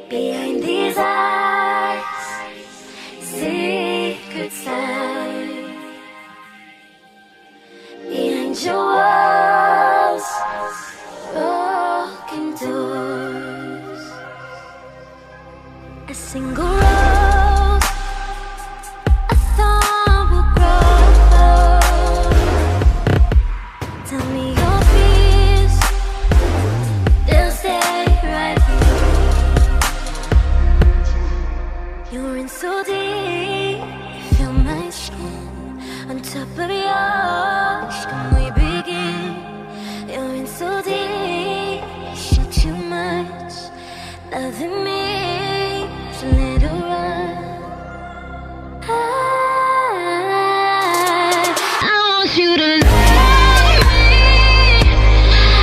Behind these eyes, secrets lie. Behind your walls, broken doors. A single rose, a thorn will grow. Tell me your fears, they'll stay right here. You're in so deep, feel my skin on top of yours. Can we begin? You're in so deep, shit too much. Loving me is a little run. I want you to love me.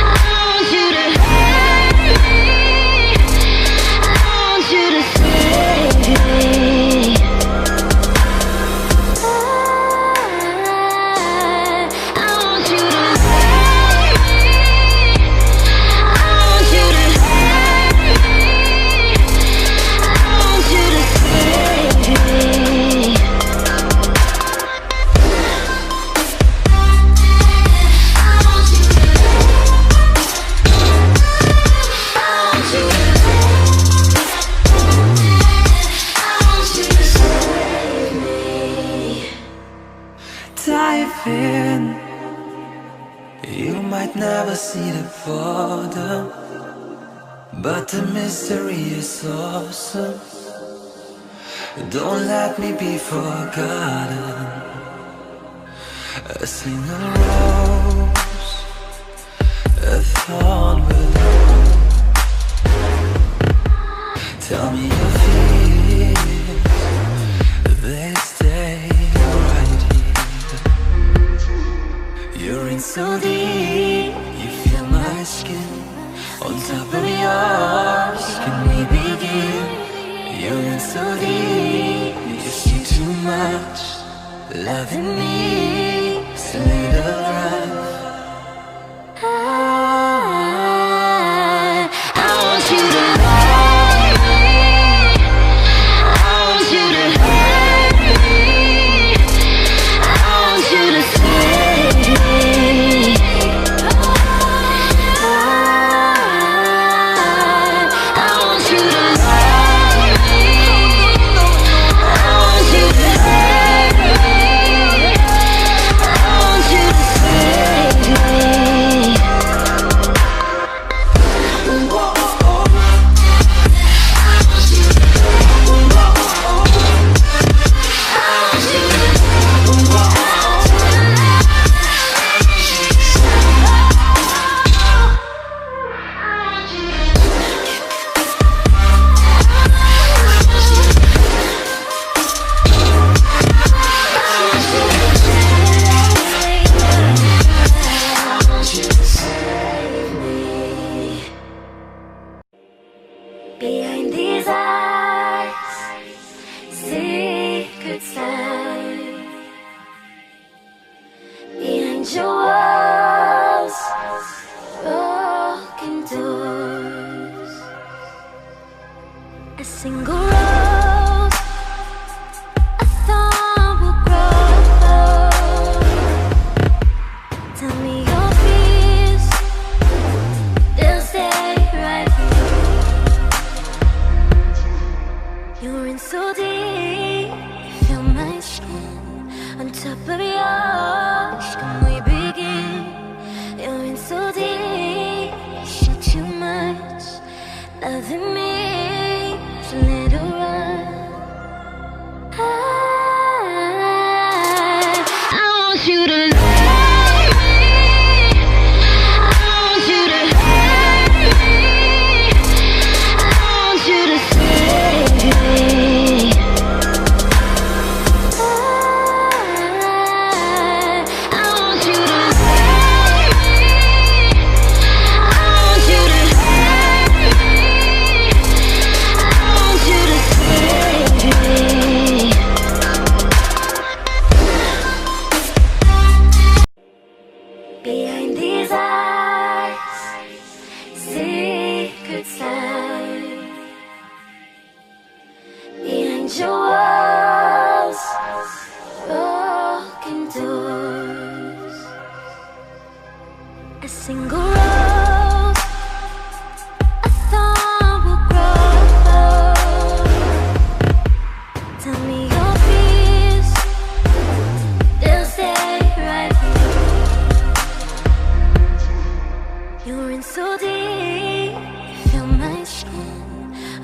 I want you to hurt me. I want you to save me. I want you to love me. I want you to hurt me. I want you to save me. I want you to save me. Dive in. You might never see the bottom, but the mystery is awesome. Don't let me be forgotten. A single rose, a thorn will tell me your fears, they stay right here. You're in so deep, you feel my skin on top of yours. Can we begin? You're in so deep, you see too much. Loving me is a little rough. I want you to love me. I want you to hurt me. I want you to save me. I want you to love me. I want you to hurt me. I want you to save me. Behind these eyes, secrets lie. Behind your walls, broken doors. A single rose, a thorn will grow. Tell me your fears, they'll stay right here. You're in so deep, feel my skin on top of yours. Can we begin? You're in so deep, shit too much. Loving me is a little run. I want you to love me. I want you to hurt me. I want you to save me. I want you to love me. I want you to hurt me. I want you to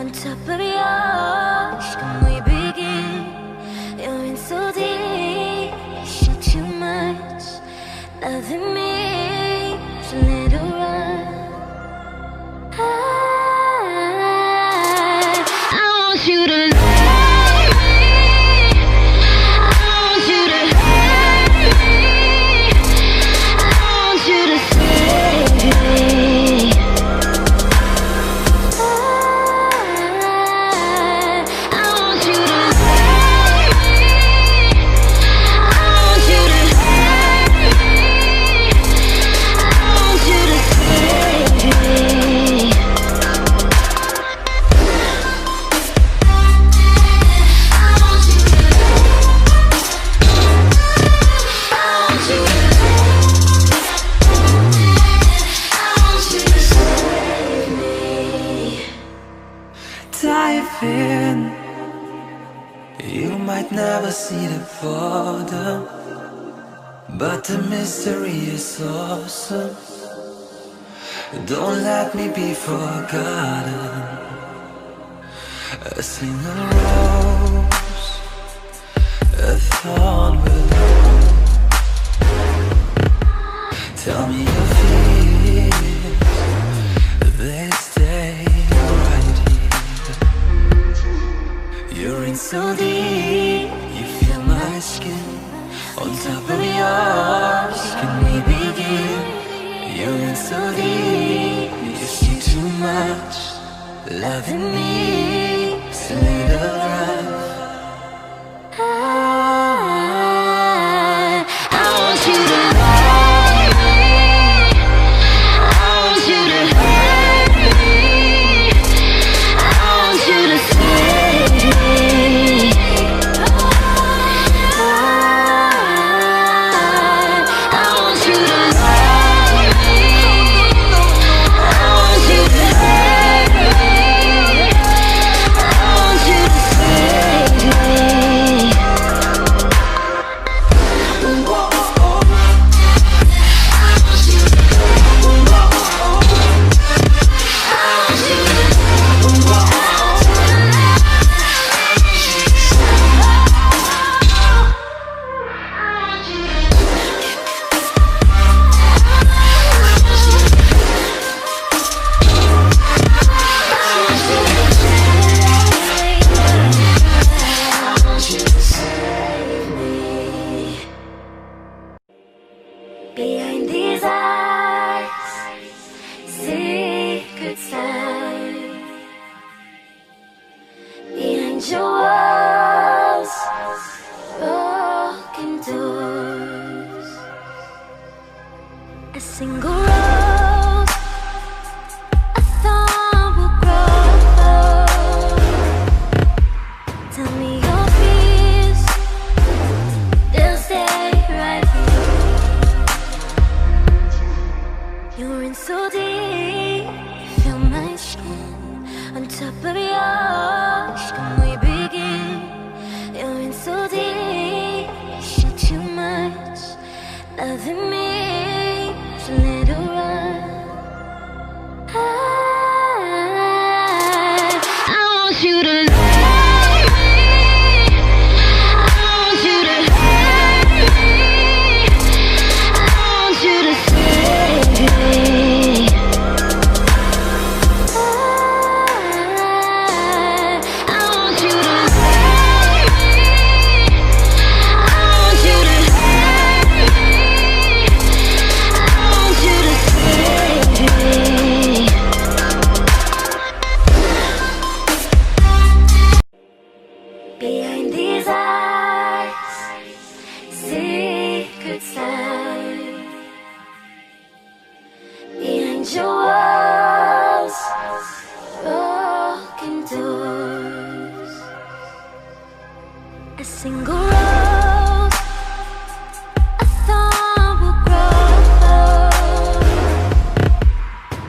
on top of your skin. We begin. You're in so deep, you too much. Loving me is a little rough. I want you to love me. I want you to hurt me. I want you to save me. I want you to love me. I want you to hurt me. I want you to save me. Dive in. You might never see the bottom, but the mystery is awesome. Don't let me be forgotten. A single rose, a thorn willow. Tell me your fears, they stay right here. You're in so deep, you feel my skin on top of yours. Can we begin? You're in so deep, you see too much. Loving me is a little rough. I want you to love me. I want you to hurt me. I want you to save me. I want you to love me. I want you to hurt me. I want you to save me. Behind these eyes, secret sign. Behind your walls, broken doors. A single rose, a thorn will grow. Tell me your fears, they'll stay right here. You're in so deep, you feel my skin on top of your skin. We begin. You're in so deep, you too much. Loving me is a little rough. I want you to love me. I want you to hurt me. I want you to save me. I want you to love me. I want you to hurt me. I want you to save me. Behind these eyes, secret sign. Behind your walls, broken doors. A single rose, a thorn will grow.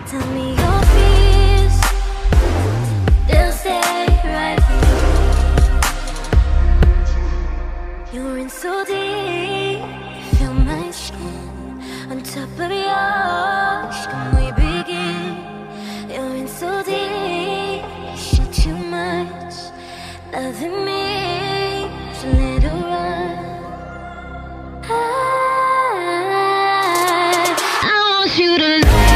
Tell me your fears, they'll stay right here. You're in so deep, you feel my skin on top of your skin. We begin. You're in so deep, you too than me.